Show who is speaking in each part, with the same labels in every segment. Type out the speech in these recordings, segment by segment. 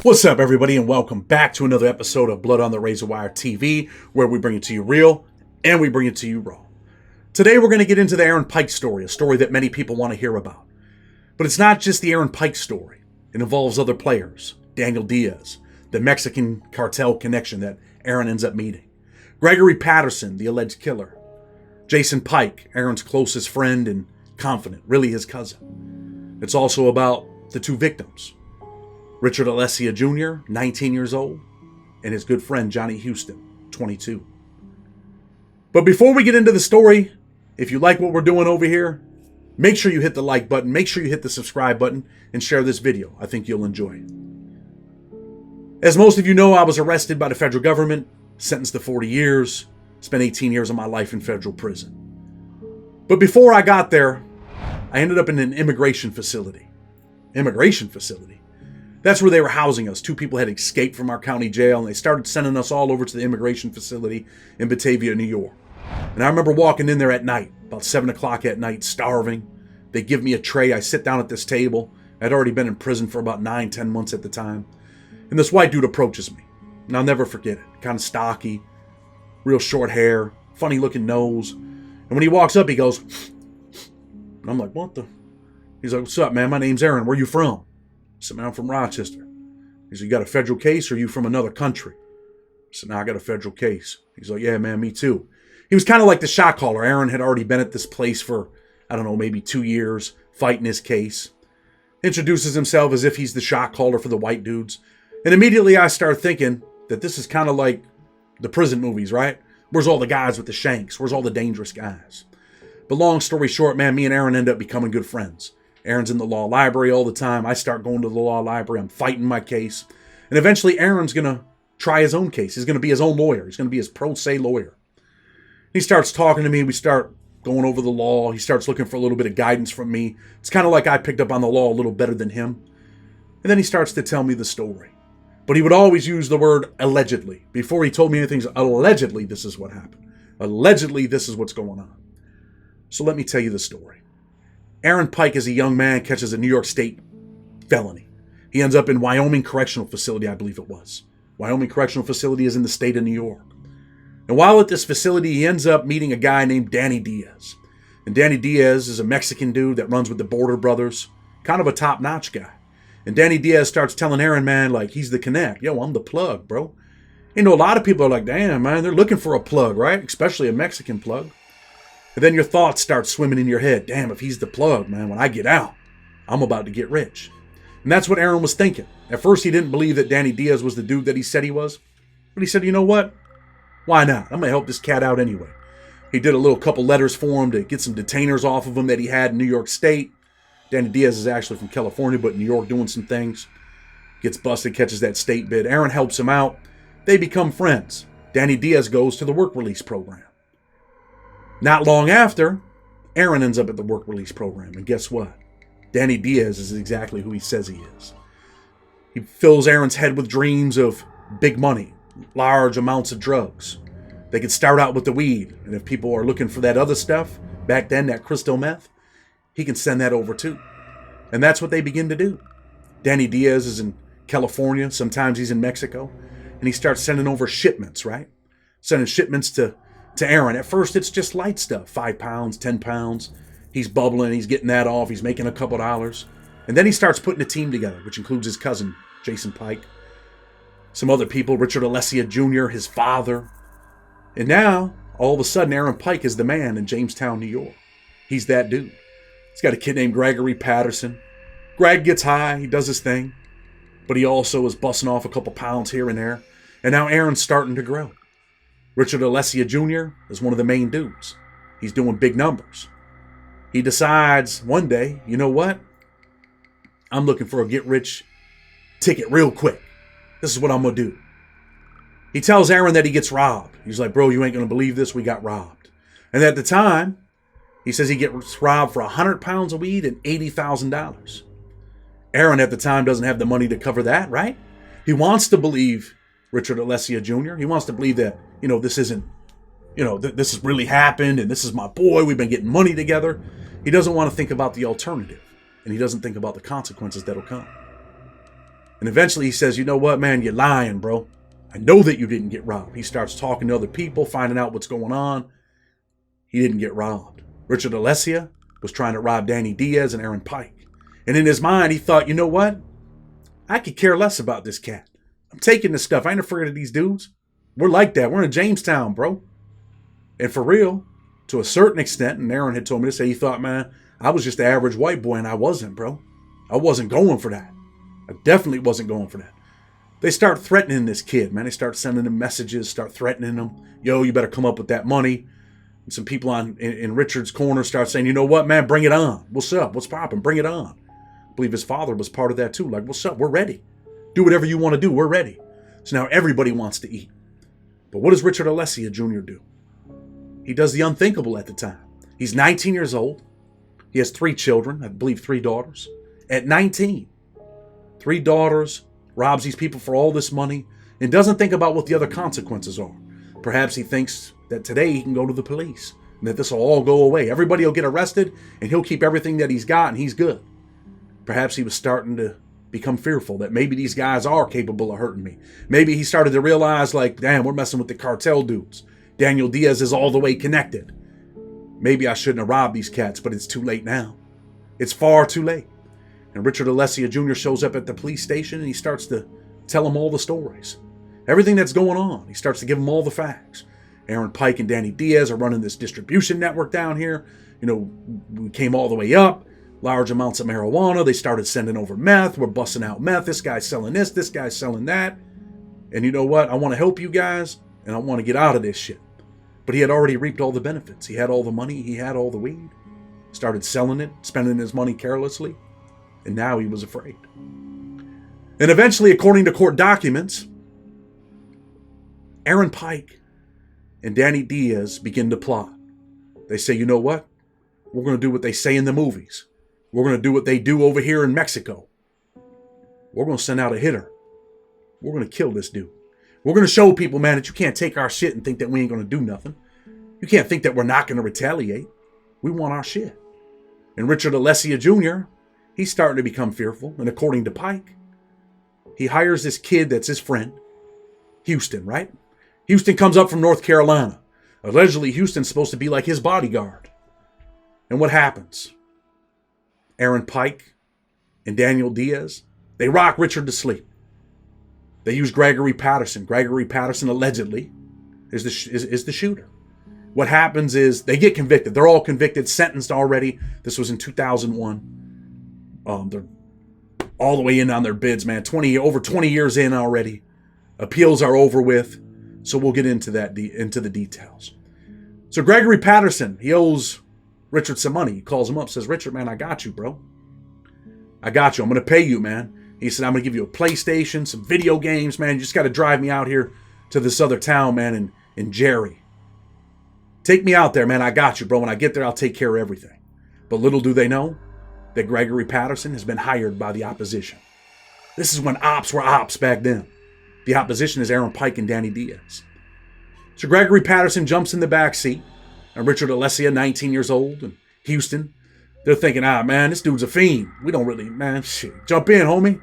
Speaker 1: What's up, everybody, and welcome back to another episode of Blood on the Razor Wire TV, where we bring it to you real and we bring it to you raw. Today, we're going to get into the Aaron Pike story, a story that many people want to hear about. But it's not just the Aaron Pike story. It involves other players, Daniel Diaz, the Mexican cartel connection that Aaron ends up meeting, Gregory Patterson, the alleged killer, Jason Pike, Aaron's closest friend and confidant, really his cousin. It's also about the two victims, Richard Alessia Jr., 19 years old, and his good friend Johnny Houston, 22. But before we get into the story, if you like what we're doing over here, make sure you hit the like button, make sure you hit the subscribe button, and share this video. I think you'll enjoy it. As most of you know, I was arrested by the federal government, sentenced to 40 years, spent 18 years of my life in federal prison. But before I got there, I ended up in an immigration facility. Immigration facility? That's where they were housing us. Two people had escaped from our county jail, and they started sending us all over to the immigration facility in Batavia, New York. And I remember walking in there at night, about 7 o'clock at night, starving. They give me a tray. I sit down at this table. I'd already been in prison for about 9-10 months at the time. And this white dude approaches me. And I'll never forget it. Kind of stocky, real short hair, funny looking nose. And when he walks up, he goes, and I'm like, what the? He's like, what's up, man? My name's Aaron. Where you from? I said, man, I'm from Rochester. He said, you got a federal case or are you from another country? I said, no, I got a federal case. He's like, yeah, man, me too. He was kind of like the shot caller. Aaron had already been at this place for, I don't know, maybe 2 years, fighting his case. Introduces himself as if he's the shot caller for the white dudes. And immediately I start thinking that this is kind of like the prison movies, right? Where's all the guys with the shanks? Where's all the dangerous guys? But long story short, man, me and Aaron end up becoming good friends. Aaron's in the law library all the time. I start going to the law library. I'm fighting my case. And eventually Aaron's going to try his own case. He's going to be his own lawyer. He's going to be his pro se lawyer. He starts talking to me. We start going over the law. He starts looking for a little bit of guidance from me. It's kind of like I picked up on the law a little better than him. And then he starts to tell me the story. But he would always use the word allegedly. Before he told me anything, allegedly this is what happened. Allegedly this is what's going on. So let me tell you the story. Aaron Pike, as a young man, catches a New York State felony. He ends up in Wyoming Correctional Facility, I believe it was. Wyoming Correctional Facility is in the state of New York. And while at this facility, he ends up meeting a guy named Danny Diaz. And Danny Diaz is a Mexican dude that runs with the Border Brothers. Kind of a top-notch guy. And Danny Diaz starts telling Aaron, man, like, he's the connect. Yo, I'm the plug, bro. You know, a lot of people are like, damn, man, they're looking for a plug, right? Especially a Mexican plug. And then your thoughts start swimming in your head. Damn, if he's the plug, man, when I get out, I'm about to get rich. And that's what Aaron was thinking. At first, he didn't believe that Danny Diaz was the dude that he said he was. But he said, you know what? Why not? I'm going to help this cat out anyway. He did a little couple letters for him to get some detainers off of him that he had in New York State. Danny Diaz is actually from California, but in New York doing some things. Gets busted, catches that state bid. Aaron helps him out. They become friends. Danny Diaz goes to the work release program. Not long after, Aaron ends up at the work release program. And guess what? Danny Diaz is exactly who he says he is. He fills Aaron's head with dreams of big money, large amounts of drugs. They could start out with the weed. And if people are looking for that other stuff, back then, that crystal meth, he can send that over too. And that's what they begin to do. Danny Diaz is in California. Sometimes he's in Mexico. And he starts sending over shipments, right? Sending shipments to Aaron. At first, it's just light stuff. 5 pounds, 10 pounds. He's bubbling. He's getting that off. He's making a couple dollars. And then he starts putting a team together, which includes his cousin, Jason Pike. Some other people, Richard Alessia Jr., his father. And now, all of a sudden, Aaron Pike is the man in Jamestown, New York. He's that dude. He's got a kid named Gregory Patterson. Greg gets high. He does his thing. But he also is busting off a couple pounds here and there. And now Aaron's starting to grow. Richard Alessia Jr. is one of the main dudes. He's doing big numbers. He decides one day, you know what? I'm looking for a get-rich ticket real quick. This is what I'm going to do. He tells Aaron that he gets robbed. He's like, bro, you ain't going to believe this. We got robbed. And at the time, he says he gets robbed for 100 pounds of weed and $80,000. Aaron at the time doesn't have the money to cover that, right? He wants to believe Richard Alessia Jr. He wants to believe that, this isn't, this has really happened and this is my boy. We've been getting money together. He doesn't want to think about the alternative, and he doesn't think about the consequences that'll come. And eventually he says, you know what, man, you're lying, bro. I know that you didn't get robbed. He starts talking to other people, finding out what's going on. He didn't get robbed. Richard Alessia was trying to rob Danny Diaz and Aaron Pike. And in his mind, he thought, you know what? I could care less about this cat. I'm taking this stuff. I ain't afraid of these dudes. We're like that. We're in Jamestown, bro. And for real, to a certain extent, and Aaron had told me to say, he thought, man, I was just the average white boy, and I wasn't, bro. I wasn't going for that. I definitely wasn't going for that. They start threatening this kid, man. They start sending him messages, start threatening him. Yo, you better come up with that money. And some people in Richard's corner start saying, you know what, man, bring it on. What's up? What's popping? Bring it on. I believe his father was part of that too. Like, what's up? We're ready. Do whatever you want to do. We're ready. So now everybody wants to eat. But what does Richard Alessia Jr. do? He does the unthinkable at the time. He's 19 years old. He has 3 children, I believe 3 daughters. At 19, 3 daughters, robs these people for all this money, and doesn't think about what the other consequences are. Perhaps he thinks that today he can go to the police, and that this will all go away. Everybody will get arrested, and he'll keep everything that he's got, and he's good. Perhaps he was starting to become fearful that maybe these guys are capable of hurting me. Maybe he started to realize, like, damn, we're messing with the cartel dudes. Daniel Diaz is all the way connected. Maybe I shouldn't have robbed these cats, but it's too late now. It's far too late. And Richard Alessia Jr. shows up at the police station, and he starts to tell them all the stories. Everything that's going on. He starts to give them all the facts. Aaron Pike and Danny Diaz are running this distribution network down here. You know, we came all the way up. Large amounts of marijuana. They started sending over meth. We're busting out meth. This guy's selling this guy's selling that. And you know what? I want to help you guys, and I want to get out of this shit. But he had already reaped all the benefits. He had all the money. He had all the weed. Started selling it, spending his money carelessly. And now he was afraid. And eventually, according to court documents, Aaron Pike and Danny Diaz begin to plot. They say, you know what? We're going to do what they say in the movies. We're going to do what they do over here in Mexico. We're going to send out a hitter. We're going to kill this dude. We're going to show people, man, that you can't take our shit and think that we ain't going to do nothing. You can't think that we're not going to retaliate. We want our shit. And Richard Alessia Jr., he's starting to become fearful. And according to Pike, he hires this kid that's his friend, Houston, right? Houston comes up from North Carolina. Allegedly, Houston's supposed to be like his bodyguard. And what happens? Aaron Pike and Daniel Diaz, they rock Richard to sleep. They use Gregory Patterson. Gregory Patterson allegedly is the shooter. What happens is they get convicted. They're all convicted, sentenced already. This was in 2001. They're all the way in on their bids, man. Over 20 years in already. Appeals are over with. So we'll get into that, into the details. So Gregory Patterson, he owes Richard some money. He calls him up, says, Richard, man, I got you, bro. I got you. I'm going to pay you, man. He said, I'm going to give you a PlayStation, some video games, man. You just got to drive me out here to this other town, man, in Jerry. Take me out there, man. I got you, bro. When I get there, I'll take care of everything. But little do they know that Gregory Patterson has been hired by the opposition. This is when ops were ops back then. The opposition is Aaron Pike and Danny Diaz. So Gregory Patterson jumps in the back seat. And Richard Alessia, 19 years old, and Houston, they're thinking, man, this dude's a fiend. We don't really, man, shit. Jump in, homie.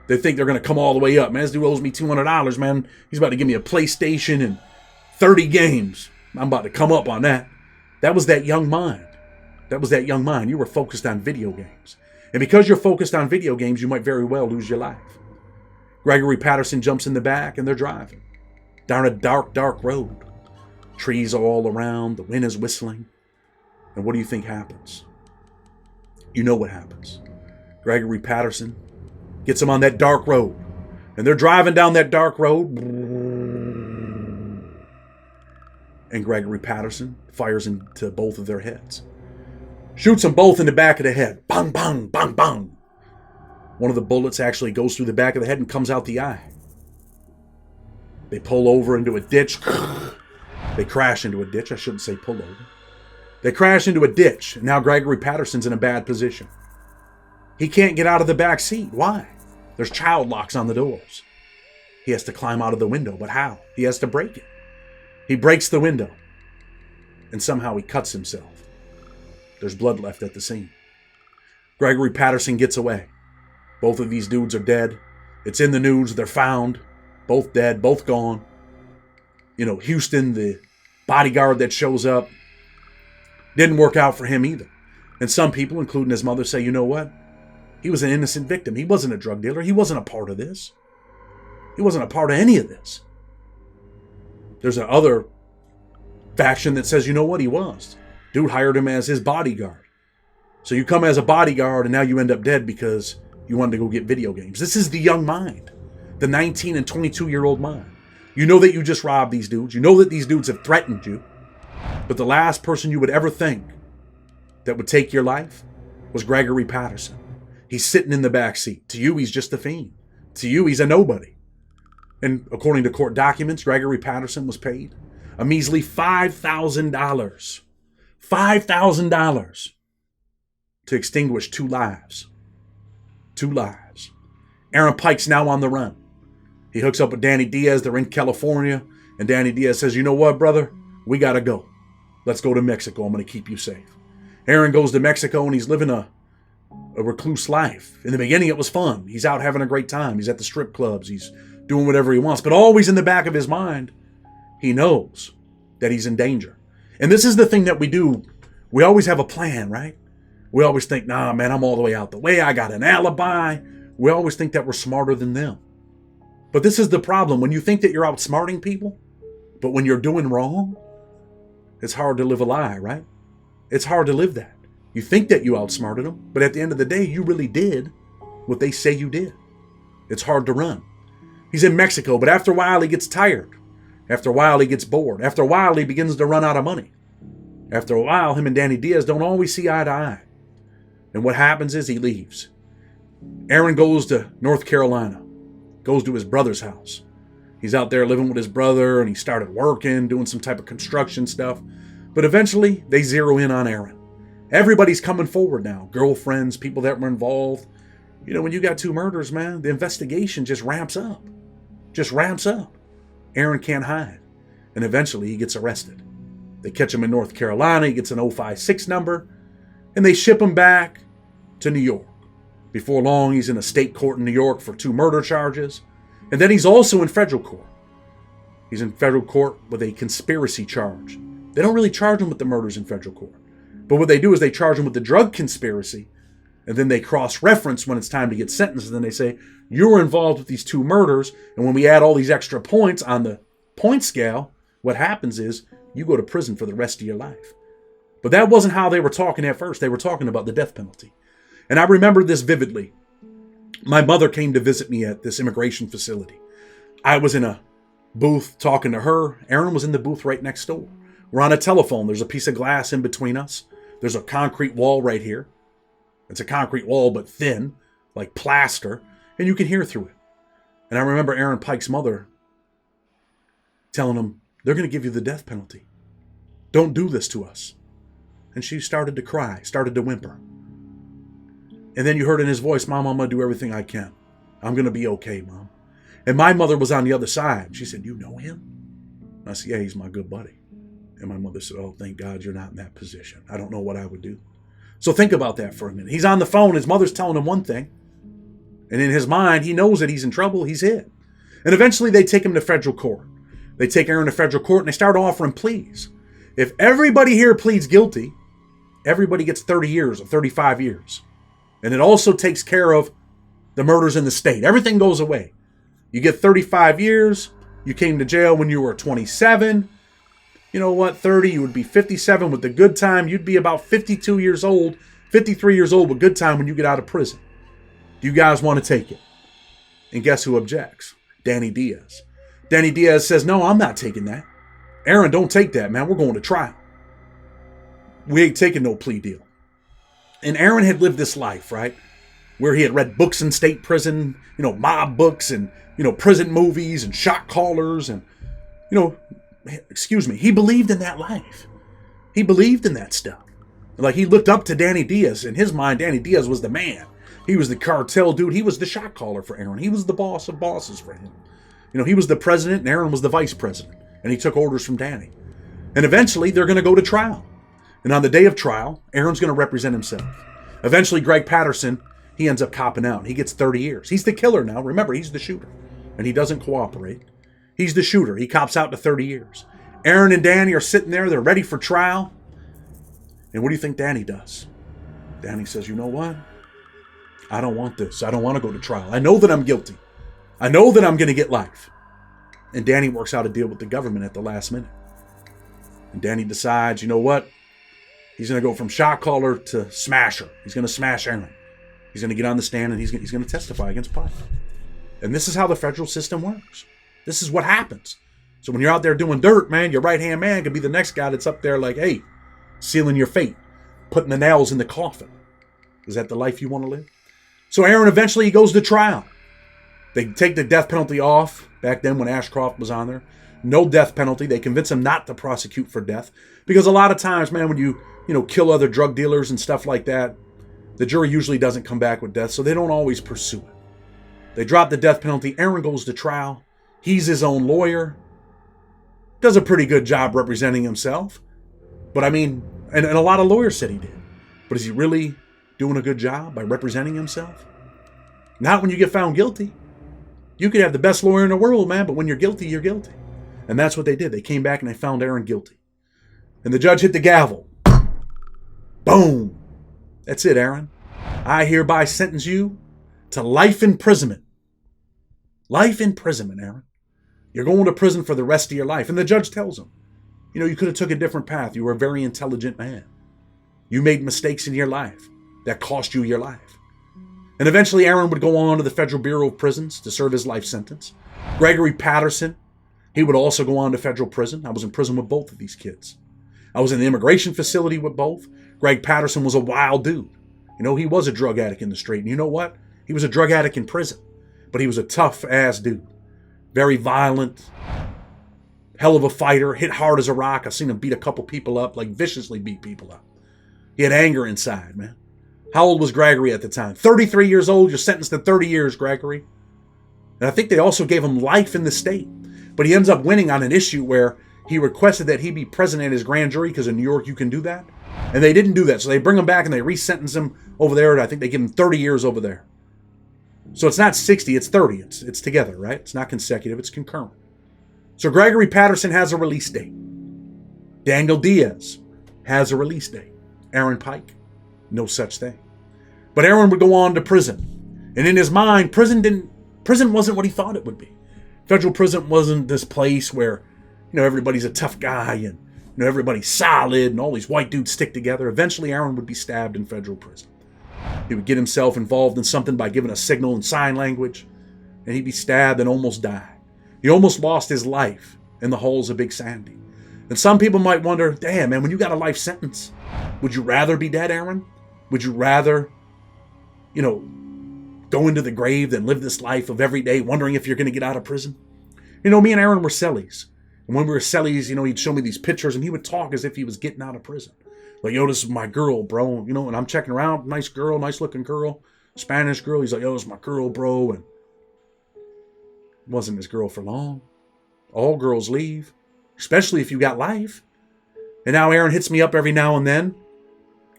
Speaker 1: They think they're going to come all the way up. Man, this dude owes me $200, man. He's about to give me a PlayStation and 30 games. I'm about to come up on that. That was that young mind. That was that young mind. You were focused on video games. And because you're focused on video games, you might very well lose your life. Gregory Patterson jumps in the back, and they're driving down a dark, dark road. Trees are all around. The wind is whistling. And what do you think happens? You know what happens. Gregory Patterson gets them on that dark road. And they're driving down that dark road. And Gregory Patterson fires into both of their heads. Shoots them both in the back of the head. Bang, bang, bang, bang. One of the bullets actually goes through the back of the head and comes out the eye. They pull over into a ditch. They crash into a ditch. I shouldn't say pull over. They crash into a ditch. And now Gregory Patterson's in a bad position. He can't get out of the back seat. Why? There's child locks on the doors. He has to climb out of the window. But how? He has to break it. He breaks the window. And somehow he cuts himself. There's blood left at the scene. Gregory Patterson gets away. Both of these dudes are dead. It's in the news. They're found. Both dead, both gone. Houston, the bodyguard that shows up, didn't work out for him either. And some people, including his mother, say, you know what? He was an innocent victim. He wasn't a drug dealer. He wasn't a part of this. He wasn't a part of any of this. There's another faction that says, you know what? He was. Dude hired him as his bodyguard. So you come as a bodyguard and now you end up dead because you wanted to go get video games. This is the young mind. The 19 and 22-year-old mind. You know that you just robbed these dudes. You know that these dudes have threatened you. But the last person you would ever think that would take your life was Gregory Patterson. He's sitting in the back seat. To you, he's just a fiend. To you, he's a nobody. And according to court documents, Gregory Patterson was paid a measly $5,000. $5,000 to extinguish 2 lives. 2 lives. Aaron Pike's now on the run. He hooks up with Danny Diaz. They're in California. And Danny Diaz says, you know what, brother? We got to go. Let's go to Mexico. I'm going to keep you safe. Aaron goes to Mexico and he's living a recluse life. In the beginning, it was fun. He's out having a great time. He's at the strip clubs. He's doing whatever he wants. But always in the back of his mind, he knows that he's in danger. And this is the thing that we do. We always have a plan, right? We always think, nah, man, I'm all the way out the way. I got an alibi. We always think that we're smarter than them. But this is the problem. When you think that you're outsmarting people, but when you're doing wrong, it's hard to live a lie, right? It's hard to live that. You think that you outsmarted them, but at the end of the day, you really did what they say you did. It's hard to run. He's in Mexico, but after a while, he gets tired. After a while, he gets bored. After a while, he begins to run out of money. After a while, him and Danny Diaz don't always see eye to eye. And what happens is he leaves. Aaron goes to North Carolina, goes to his brother's house. He's out there living with his brother, and he started working, doing some type of construction stuff. But eventually, they zero in on Aaron. Everybody's coming forward now. Girlfriends, people that were involved. When you got 2 murders, man, the investigation just ramps up. Just ramps up. Aaron can't hide. And eventually, he gets arrested. They catch him in North Carolina. He gets an 056 number. And they ship him back to New York. Before long, he's in a state court in New York for 2 murder charges. And then he's also in federal court. He's in federal court with a conspiracy charge. They don't really charge him with the murders in federal court. But what they do is they charge him with the drug conspiracy. And then they cross-reference when it's time to get sentenced. And then they say, you were involved with these 2 murders. And when we add all these extra points on the point scale, what happens is you go to prison for the rest of your life. But that wasn't how they were talking at first. They were talking about the death penalty. And I remember this vividly. My mother came to visit me at this immigration facility. I was in a booth talking to her. Aaron was in the booth right next door. We're on a telephone. There's a piece of glass in between us. There's a concrete wall right here. It's a concrete wall, but thin, like plaster, and you can hear through it. And I remember Aaron Pike's mother telling him, they're going to give you the death penalty. Don't do this to us. And she started to cry, started to whimper. And then you heard in his voice, Mom, I'm going to do everything I can. I'm going to be okay, Mom. And my mother was on the other side. She said, you know him? And I said, yeah, he's my good buddy. And my mother said, oh, thank God you're not in that position. I don't know what I would do. So think about that for a minute. He's on the phone. His mother's telling him one thing. And in his mind, he knows that he's in trouble. He's hit. And eventually they take him to federal court. They take Aaron to federal court and they start offering pleas. If everybody here pleads guilty, everybody gets 30 years or 35 years. And it also takes care of the murders in the state. Everything goes away. You get 35 years. You came to jail when you were 27. You know what? 30, you would be 57 with the good time. You'd be about 52 years old, 53 years old with good time when you get out of prison. Do you guys want to take it? And guess who objects? Danny Diaz. Danny Diaz says, no, I'm not taking that. Aaron, don't take that, man. We're going to trial. We ain't taking no plea deal. And Aaron had lived this life, right? Where he had read books in state prison, mob books and, prison movies and shot callers and, he believed in that life. He believed in that stuff. Like he looked up to Danny Diaz. In his mind, Danny Diaz was the man. He was the cartel dude. He was the shot caller for Aaron. He was the boss of bosses for him. He was the president and Aaron was the vice president. And he took orders from Danny. And eventually they're going to go to trial. And on the day of trial, Aaron's going to represent himself. Eventually, Greg Patterson, He ends up copping out. He gets 30 years. He's the killer now. Remember, he's the shooter. And he doesn't cooperate. He's the shooter. He cops out to 30 years. Aaron and Danny are sitting there. They're ready for trial. And what do you think Danny does? Danny says, you know what? I don't want this. I don't want to go to trial. I know that I'm guilty. I know that I'm going to get life. And Danny works out a deal with the government at the last minute. And Danny decides, you know what? He's going to go from shot caller to smasher. He's going to smash Aaron. He's going to get on the stand and he's going to testify against Pike. And this is how the federal system works. This is what happens. So when you're out there doing dirt, man, your right-hand man could be the next guy that's up there like, hey, sealing your fate, putting the nails in the coffin. Is that the life you want to live? So Aaron eventually he goes to trial. They take the death penalty off back then when Ashcroft was on there. No death penalty. They convince him not to prosecute for death. Because a lot of times, man, when you kill other drug dealers and stuff like that, the jury usually doesn't come back with death, so they don't always pursue it. They drop the death penalty. Aaron goes to trial. He's his own lawyer. Does a pretty good job representing himself. But I mean, and a lot of lawyers said he did. But is he really doing a good job by representing himself? Not when you get found guilty. You could have the best lawyer in the world, man, but when you're guilty, you're guilty. And that's what they did. They came back and they found Aaron guilty. And the judge hit the gavel. Boom. That's it, Aaron. I hereby sentence you to life imprisonment. Life imprisonment, Aaron. You're going to prison for the rest of your life. And the judge tells him, you could have took a different path. You were a very intelligent man. You made mistakes in your life that cost you your life. And eventually Aaron would go on to the Federal Bureau of Prisons to serve his life sentence. Gregory Patterson, he would also go on to federal prison. I was in prison with both of these kids. I was in the immigration facility with both. Greg Patterson was a wild dude. He was a drug addict in the street. And you know what? He was a drug addict in prison. But he was a tough-ass dude. Very violent. Hell of a fighter. Hit hard as a rock. I've seen him beat a couple people up, like viciously beat people up. He had anger inside, man. How old was Gregory at the time? 33 years old. You're sentenced to 30 years, Gregory. And I think they also gave him life in the state. But he ends up winning on an issue where he requested that he be present at his grand jury because in New York you can do that. And they didn't do that. So they bring him back and they re-sentence him over there. And I think they give him 30 years over there. So it's not 60, it's 30. It's together, right? It's not consecutive, it's concurrent. So Gregory Patterson has a release date. Daniel Diaz has a release date. Aaron Pike, no such thing. But Aaron would go on to prison. And in his mind, prison wasn't what he thought it would be. Federal prison wasn't this place where, everybody's a tough guy and, everybody's solid and all these white dudes stick together. Eventually, Aaron would be stabbed in federal prison. He would get himself involved in something by giving a signal in sign language, and he'd be stabbed and almost die. He almost lost his life in the halls of Big Sandy. And some people might wonder, damn, man, when you got a life sentence, would you rather be dead, Aaron? Would you rather, go into the grave than live this life of every day wondering if you're going to get out of prison? Me and Aaron were cellies. And when we were cellies, he'd show me these pictures and he would talk as if he was getting out of prison. Like, this is my girl, bro. And I'm checking around. Nice girl, nice looking girl. Spanish girl. He's like, this is my girl, bro. And it wasn't his girl for long. All girls leave, especially if you got life. And now Aaron hits me up every now and then.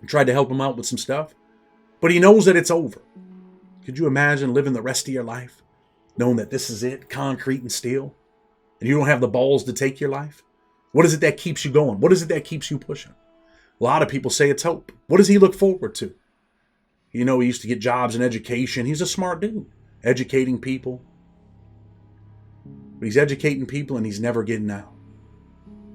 Speaker 1: I tried to help him out with some stuff. But he knows that it's over. Could you imagine living the rest of your life knowing that this is it, concrete and steel, and you don't have the balls to take your life? What is it that keeps you going? What is it that keeps you pushing? A lot of people say it's hope. What does he look forward to? He used to get jobs in education. He's a smart dude, educating people. But he's educating people and he's never getting out.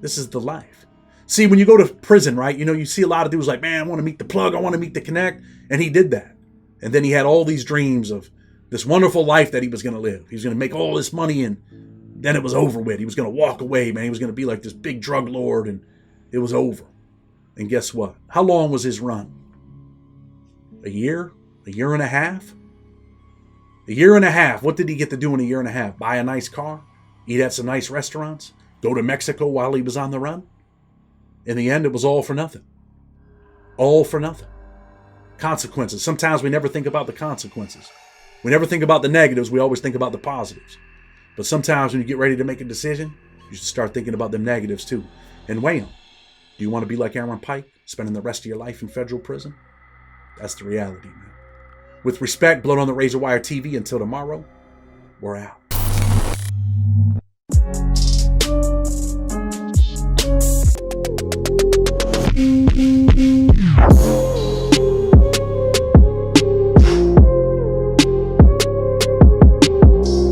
Speaker 1: This is the life. See, when you go to prison, right, you see a lot of dudes like, man, I want to meet the plug. I want to meet the connect. And he did that. And then he had all these dreams of this wonderful life that he was going to live. He was going to make all this money and then it was over with. He was going to walk away, man. He was going to be like this big drug lord and it was over. And guess what? How long was his run? A year? A year and a half? A year and a half. What did he get to do in a year and a half? Buy a nice car? Eat at some nice restaurants? Go to Mexico while he was on the run? In the end, it was all for nothing. All for nothing. Consequences. Sometimes we never think about the consequences. We never think about the negatives. We always think about the positives. But sometimes when you get ready to make a decision, you should start thinking about the negatives too. And weigh them. Do you want to be like Aaron Pike, spending the rest of your life in federal prison? That's the reality, man. With respect, Blood on the Razor Wire TV. Until tomorrow, we're out.